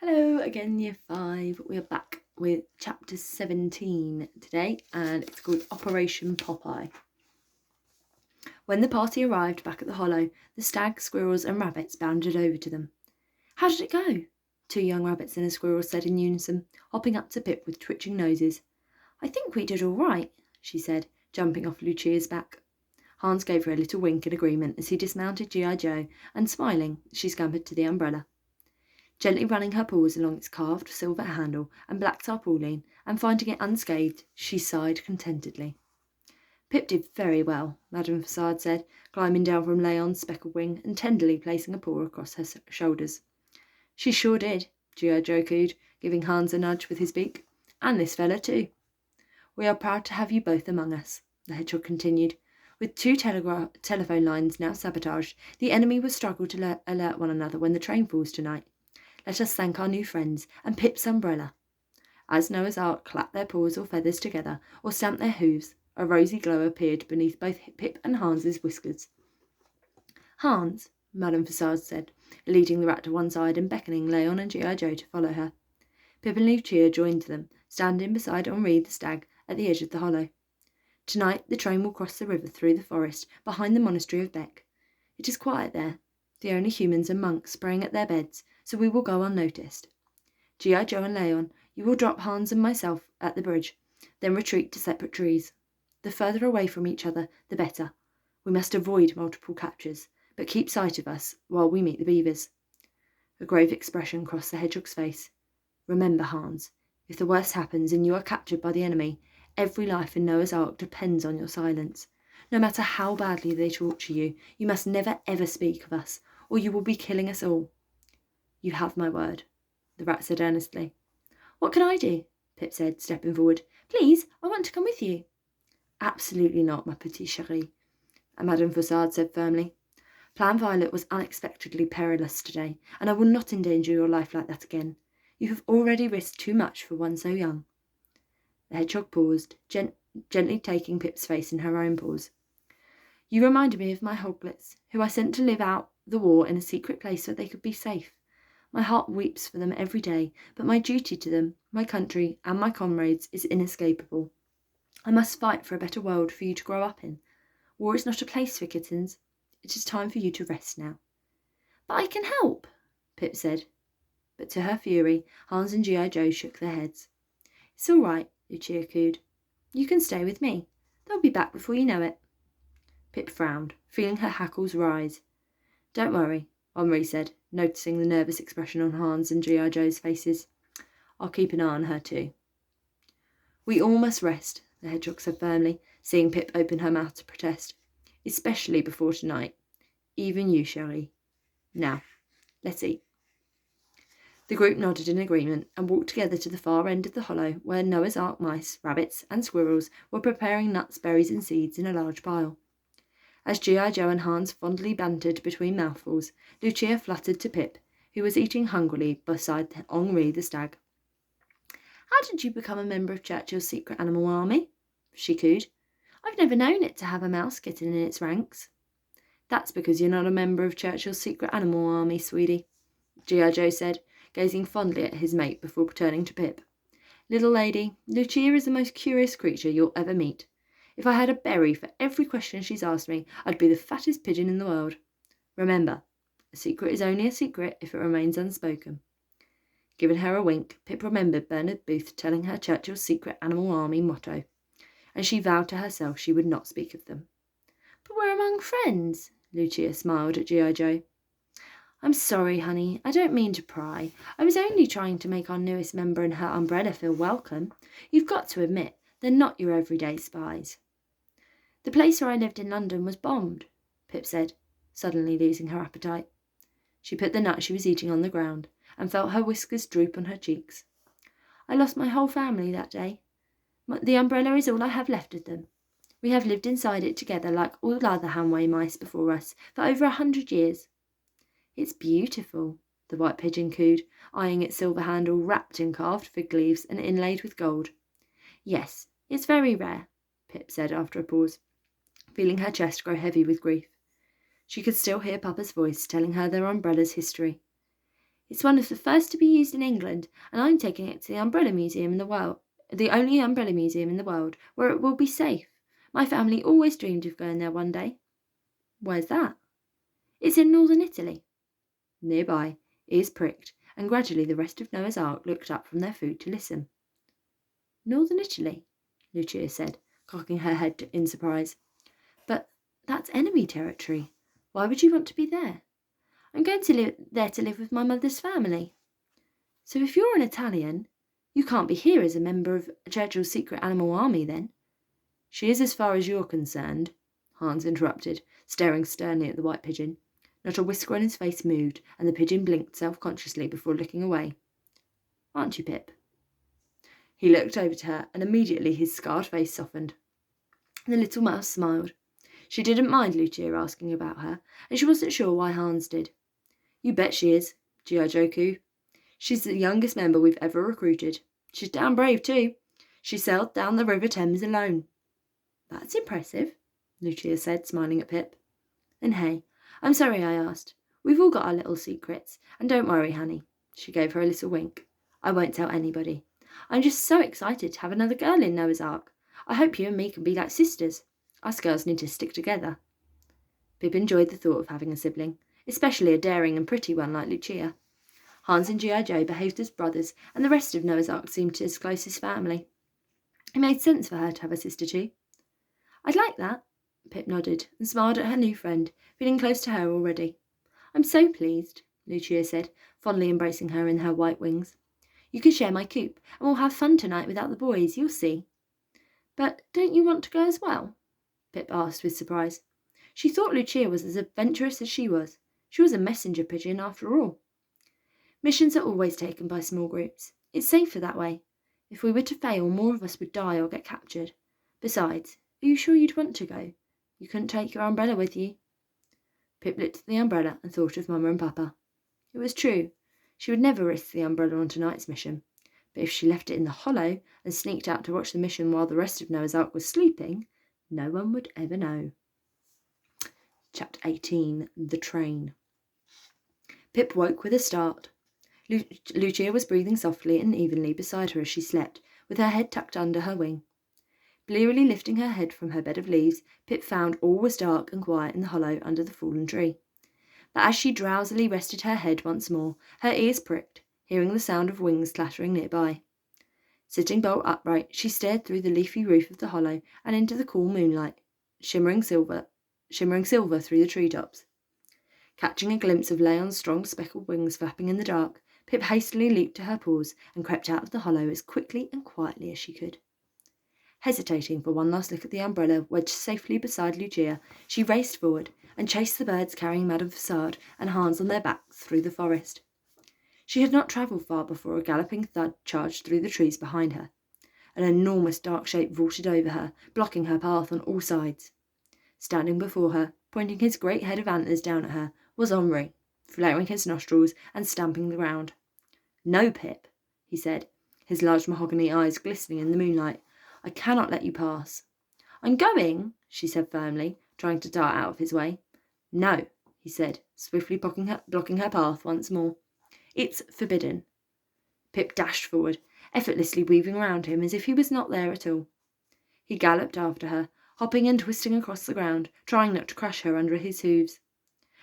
Hello again, Year 5. We are back with Chapter 17 today, and it's called Operation Popeye. When the party arrived back at the hollow, the stag, squirrels, and rabbits bounded over to them. "How did it go?" Two young rabbits and a squirrel said in unison, hopping up to Pip with twitching noses. "I think we did all right," she said, jumping off Lucia's back. Hans gave her a little wink in agreement as he dismounted G.I. Joe, and smiling, she scampered to the umbrella. Gently running her paws along its carved silver handle and black tarpaulin, and finding it unscathed, she sighed contentedly. "Pip did very well," Madame Fassade said, climbing down from Leon's speckled wing and tenderly placing a paw across her shoulders. "She sure did," G.I. Joe cooed, giving Hans a nudge with his beak. "And this fella too." "We are proud to have you both among us," the hedgehog continued. "With two telephone lines now sabotaged, the enemy will struggle to alert one another when the train falls tonight. Let us thank our new friends, and Pip's umbrella." As Noah's Ark clapped their paws or feathers together, or stamped their hooves, a rosy glow appeared beneath both Pip and Hans's whiskers. "Hans," Madame Fassade said, leading the rat to one side and beckoning Leon and G.I. Joe to follow her. Pip and Lucia joined them, standing beside Henri the stag at the edge of the hollow. "Tonight the train will cross the river through the forest, behind the monastery of Bec. It is quiet there. The only humans are monks praying at their beds, so we will go unnoticed. G.I. Joe and Leon, you will drop Hans and myself at the bridge, then retreat to separate trees. The further away from each other, the better. We must avoid multiple captures, but keep sight of us while we meet the beavers." A grave expression crossed the hedgehog's face. "Remember, Hans, if the worst happens and you are captured by the enemy, every life in Noah's Ark depends on your silence. No matter how badly they torture you, you must never ever speak of us, or you will be killing us all." "You have my word," the rat said earnestly. "What can I do?" Pip said, stepping forward. "Please, I want to come with you." "Absolutely not, ma petite chérie," Madame Fassade said firmly. "Plan Violet was unexpectedly perilous today, and I will not endanger your life like that again. You have already risked too much for one so young." The hedgehog paused, gently taking Pip's face in her own paws. "You reminded me of my hoglets, who I sent to live out the war in a secret place so they could be safe. My heart weeps for them every day, but my duty to them, my country, and my comrades is inescapable. I must fight for a better world for you to grow up in. War is not a place for kittens. It is time for you to rest now." "But I can help," Pip said. But to her fury, Hans and G.I. Joe shook their heads. "It's all right," Lucia cooed. "You can stay with me. They'll be back before you know it." Pip frowned, feeling her hackles rise. "Don't worry," Henri said, noticing the nervous expression on Hans and G.I. Joe's faces. "I'll keep an eye on her too." "We all must rest," the hedgehog said firmly, seeing Pip open her mouth to protest. "Especially before tonight. Even you, chérie. Now, let's eat." The group nodded in agreement and walked together to the far end of the hollow where Noah's Ark mice, rabbits, and squirrels were preparing nuts, berries, and seeds in a large pile. As G.I. Joe and Hans fondly bantered between mouthfuls, Lucia fluttered to Pip, who was eating hungrily beside Henri the stag. "How did you become a member of Churchill's secret animal army?" she cooed. "I've never known it to have a mouse kitten in its ranks." "That's because you're not a member of Churchill's secret animal army, sweetie," G.I. Joe said, gazing fondly at his mate before turning to Pip. "Little lady, Lucia is the most curious creature you'll ever meet. If I had a berry for every question she's asked me, I'd be the fattest pigeon in the world. Remember, a secret is only a secret if it remains unspoken." Giving her a wink, Pip remembered Bernard Booth telling her Churchill's secret animal army motto, and she vowed to herself she would not speak of them. "But we're among friends," Lucia smiled at G.I. Joe. "I'm sorry, honey. I don't mean to pry. I was only trying to make our newest member and her umbrella feel welcome. You've got to admit, they're not your everyday spies." "The place where I lived in London was bombed," Pip said, suddenly losing her appetite. She put the nut she was eating on the ground and felt her whiskers droop on her cheeks. "I lost my whole family that day. The umbrella is all I have left of them. We have lived inside it together like all other Hanway mice before us for over 100 years. "It's beautiful," the white pigeon cooed, eyeing its silver handle wrapped in carved fig leaves and inlaid with gold. "Yes, it's very rare," Pip said after a pause, feeling her chest grow heavy with grief. She could still hear Papa's voice telling her their umbrella's history. It's one of the first to be used in England, and I'm taking it to the Umbrella Museum in the world, the only umbrella museum in the world, where it will be safe. My family always dreamed of going there one day." "Where's that?" "It's in northern Italy." Nearby, ears pricked, and gradually the rest of Noah's Ark looked up from their food to listen. "Northern Italy?" Lucia said, cocking her head in surprise. "But that's enemy territory. Why would you want to be there?" "I'm going to live with my mother's family." "So if you're an Italian, you can't be here as a member of Churchill's secret animal army, then?" "She is as far as you're concerned," Hans interrupted, staring sternly at the white pigeon. Not a whisker on his face moved, and the pigeon blinked self-consciously before looking away. "Aren't you, Pip?" He looked over to her, and immediately his scarred face softened. The little mouse smiled. She didn't mind Lucia asking about her, and she wasn't sure why Hans did. "You bet she is, G.I. Joe Coo. She's the youngest member we've ever recruited. She's damn brave, too. She sailed down the River Thames alone." "That's impressive," Lucia said, smiling at Pip. "And hey, I'm sorry I asked. We've all got our little secrets, and don't worry, honey." She gave her a little wink. "I won't tell anybody. I'm just so excited to have another girl in Noah's Ark. I hope you and me can be like sisters. Us girls need to stick together." Pip enjoyed the thought of having a sibling, especially a daring and pretty one like Lucia. Hans and G.I. Joe behaved as brothers, and the rest of Noah's Ark seemed his closest family. It made sense for her to have a sister too. "I'd like that." Pip nodded and smiled at her new friend, feeling close to her already. "I'm so pleased," Lucia said, fondly embracing her in her white wings. "You can share my coop, and we'll have fun tonight without the boys, you'll see." "But don't you want to go as well?" Pip asked with surprise. She thought Lucia was as adventurous as she was. She was a messenger pigeon after all. "Missions are always taken by small groups. It's safer that way. If we were to fail, more of us would die or get captured. Besides, are you sure you'd want to go? You couldn't take your umbrella with you." Pip looked at the umbrella and thought of Mama and Papa. It was true. She would never risk the umbrella on tonight's mission. But if she left it in the hollow and sneaked out to watch the mission while the rest of Noah's Ark was sleeping, no one would ever know. Chapter 18. The Train. Pip woke with a start. Lucia was breathing softly and evenly beside her as she slept, with her head tucked under her wing. Blearily lifting her head from her bed of leaves, Pip found all was dark and quiet in the hollow under the fallen tree. But as she drowsily rested her head once more, her ears pricked, hearing the sound of wings clattering nearby. Sitting bolt upright, she stared through the leafy roof of the hollow and into the cool moonlight, shimmering silver through the treetops. Catching a glimpse of Leon's strong speckled wings flapping in the dark, Pip hastily leaped to her paws and crept out of the hollow as quickly and quietly as she could. Hesitating for one last look at the umbrella wedged safely beside Lucia, she raced forward and chased the birds carrying Madame Fassade and Hans on their backs through the forest. She had not travelled far before a galloping thud charged through the trees behind her. An enormous dark shape vaulted over her, blocking her path on all sides. Standing before her, pointing his great head of antlers down at her, was Henri, flaring his nostrils and stamping the ground. "No, Pip," he said, his large mahogany eyes glistening in the moonlight. "I cannot let you pass." "I'm going," she said firmly, trying to dart out of his way. "No," he said, swiftly blocking her path once more. "It's forbidden." Pip dashed forward, effortlessly weaving around him as if he was not there at all. He galloped after her, hopping and twisting across the ground, trying not to crush her under his hooves.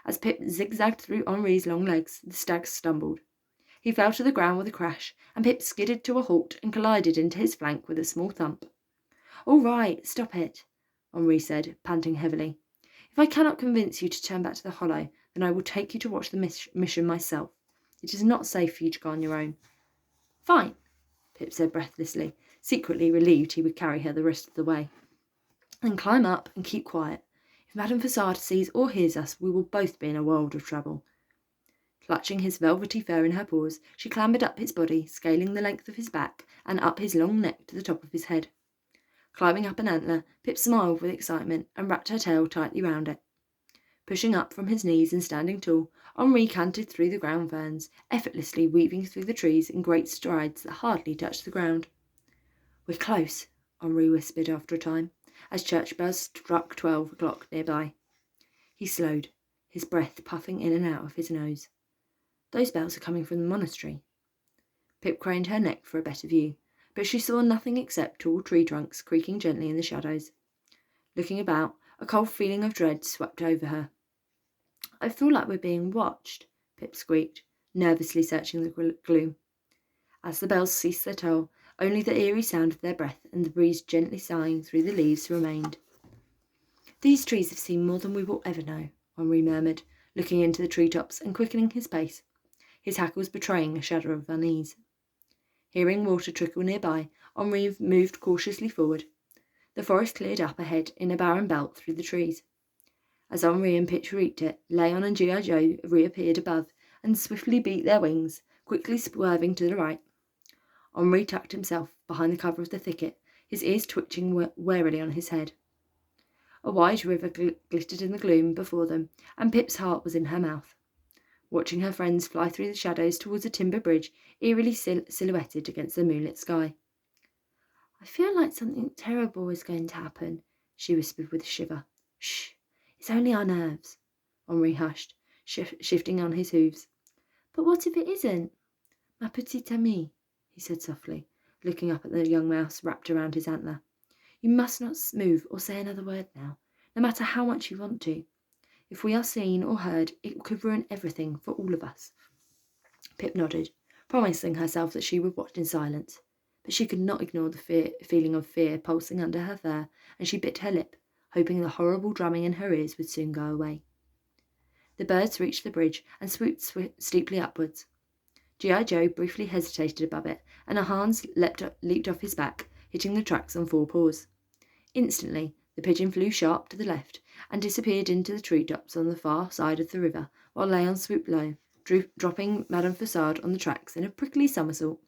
As Pip zigzagged through Henri's long legs, the stag stumbled. He fell to the ground with a crash, and Pip skidded to a halt and collided into his flank with a small thump. "All right, stop it," Henri said, panting heavily. "If I cannot convince you to turn back to the hollow, then I will take you to watch the mission myself. It is not safe for you to go on your own." "Fine," Pip said breathlessly, secretly relieved he would carry her the rest of the way. "Then climb up and keep quiet. If Madame Fassade sees or hears us, we will both be in a world of trouble." Clutching his velvety fur in her paws, she clambered up his body, scaling the length of his back, and up his long neck to the top of his head. Climbing up an antler, Pip smiled with excitement and wrapped her tail tightly round it. Pushing up from his knees and standing tall, Henri cantered through the ground ferns, effortlessly weaving through the trees in great strides that hardly touched the ground. "We're close," Henri whispered after a time, as church bells struck 12 o'clock nearby. He slowed, his breath puffing in and out of his nose. Those bells are coming from the monastery. Pip craned her neck for a better view, but she saw nothing except tall tree trunks creaking gently in the shadows. Looking about, a cold feeling of dread swept over her. I feel like we're being watched, Pip squeaked, nervously searching the gloom. As the bells ceased their toll, only the eerie sound of their breath and the breeze gently sighing through the leaves remained. These trees have seen more than we will ever know, Henri murmured, looking into the treetops and quickening his pace, his hackles betraying a shudder of unease. Hearing water trickle nearby, Henri moved cautiously forward. The forest cleared up ahead in a barren belt through the trees. As Henri and Pip reached it, Leon and G.I. Joe reappeared above and swiftly beat their wings, quickly swerving to the right. Henri tucked himself behind the cover of the thicket, his ears twitching warily on his head. A wide river glittered in the gloom before them, and Pip's heart was in her mouth. Watching her friends fly through the shadows towards a timber bridge eerily silhouetted against the moonlit sky. I feel like something terrible is going to happen, she whispered with a shiver. Shh, it's only our nerves. Henri hushed, shifting on his hooves. But what if it isn't? Ma petite amie, he said softly, looking up at the young mouse wrapped around his antler. You must not move or say another word now, no matter how much you want to. If we are seen or heard, it could ruin everything for all of us. Pip nodded, promising herself that she would watch in silence. But she could not ignore the feeling of fear pulsing under her fur, and she bit her lip, hoping the horrible drumming in her ears would soon go away. The birds reached the bridge and swooped steeply upwards. G.I. Joe briefly hesitated above it, and Hans leaped off his back, hitting the tracks on 4 paws. Instantly, the pigeon flew sharp to the left and disappeared into the treetops on the far side of the river, while Leon swooped low, dropping Madame Fassade on the tracks in a prickly somersault.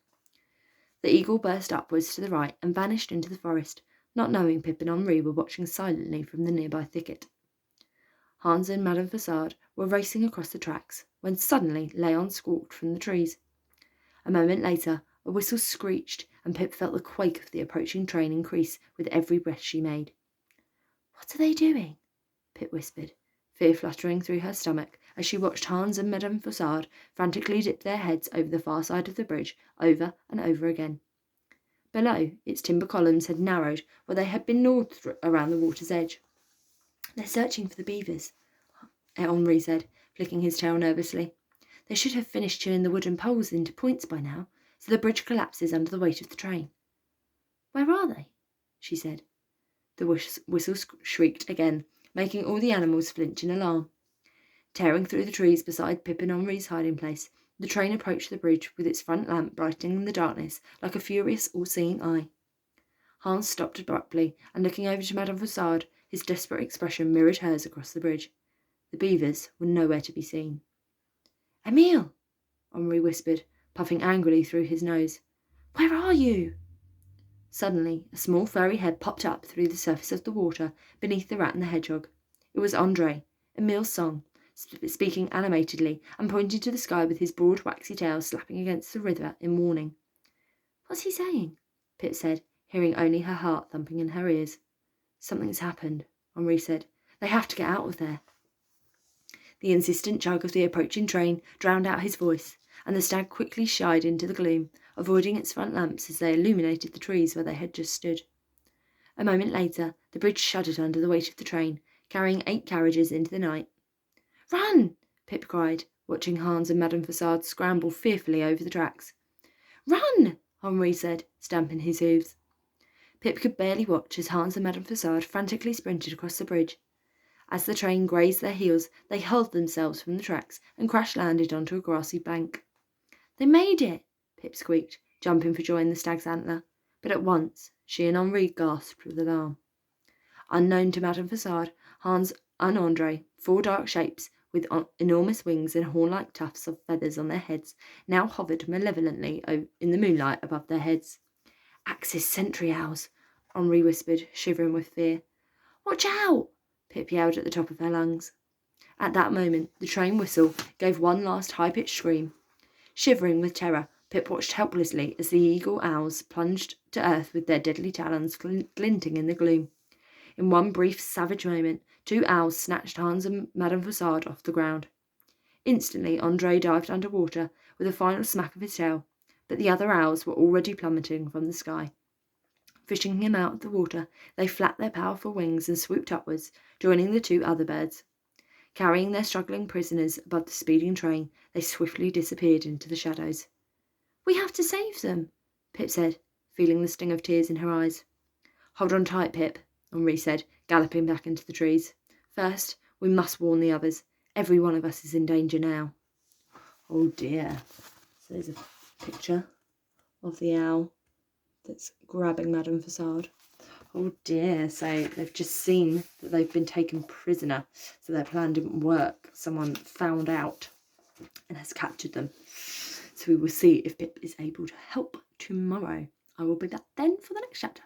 The eagle burst upwards to the right and vanished into the forest, not knowing Pip and Henri were watching silently from the nearby thicket. Hans and Madame Fassade were racing across the tracks, when suddenly Leon squawked from the trees. A moment later, a whistle screeched, and Pip felt the quake of the approaching train increase with every breath she made. What are they doing? Pip whispered, fear fluttering through her stomach as she watched Hans and Madame Fassade frantically dip their heads over the far side of the bridge, over and over again. Below, its timber columns had narrowed where they had been gnawed around the water's edge. They're searching for the beavers, Henri said, flicking his tail nervously. They should have finished chewing the wooden poles into points by now, so the bridge collapses under the weight of the train. Where are they? She said. The whistle shrieked again, making all the animals flinch in alarm. Tearing through the trees beside Pip and Henri's hiding place, the train approached the bridge with its front lamp brightening the darkness like a furious, all-seeing eye. Hans stopped abruptly, and looking over to Madame Fassade, his desperate expression mirrored hers across the bridge. The beavers were nowhere to be seen. Emile, Henri whispered, puffing angrily through his nose. Where are you? Suddenly, a small furry head popped up through the surface of the water beneath the rat and the hedgehog. It was Andre, Emile's son, speaking animatedly and pointing to the sky with his broad waxy tail slapping against the river in warning. What's he saying? Pip said, hearing only her heart thumping in her ears. Something's happened, Henri said. They have to get out of there. The insistent chug of the approaching train drowned out his voice, and the stag quickly shied into the gloom, avoiding its front lamps as they illuminated the trees where they had just stood. A moment later, the bridge shuddered under the weight of the train, carrying 8 carriages into the night. Run! Pip cried, watching Hans and Madame Fassade scramble fearfully over the tracks. Run! Henri said, stamping his hooves. Pip could barely watch as Hans and Madame Fassade frantically sprinted across the bridge. As the train grazed their heels, they hurled themselves from the tracks and crash-landed onto a grassy bank. They made it, Pip squeaked, jumping for joy in the stag's antler. But at once, she and Henri gasped with alarm. Unknown to Madame Fassade, Hans and Andre, 4 dark shapes with enormous wings and horn-like tufts of feathers on their heads, now hovered malevolently in the moonlight above their heads. Axis sentry owls, Henri whispered, shivering with fear. Watch out! Pip yelled at the top of her lungs. At that moment, the train whistle gave one last high-pitched scream. Shivering with terror, Pip watched helplessly as the eagle owls plunged to earth with their deadly talons glinting in the gloom. In one brief, savage moment, 2 owls snatched Hans and Madame Fassade off the ground. Instantly, Andre dived underwater with a final smack of his tail, but the other owls were already plummeting from the sky. Fishing him out of the water, they flapped their powerful wings and swooped upwards, joining the two other birds. Carrying their struggling prisoners above the speeding train, they swiftly disappeared into the shadows. "We have to save them," Pip said, feeling the sting of tears in her eyes. "Hold on tight, Pip," Henri said, galloping back into the trees. "First, we must warn the others. Every one of us is in danger now." Oh dear. So there's a picture of the owl that's grabbing Madame Fassade. Oh dear. So they've just seen that they've been taken prisoner. So their plan didn't work. Someone found out and has captured them. So we will see if Pip is able to help tomorrow. I will be back then for the next chapter.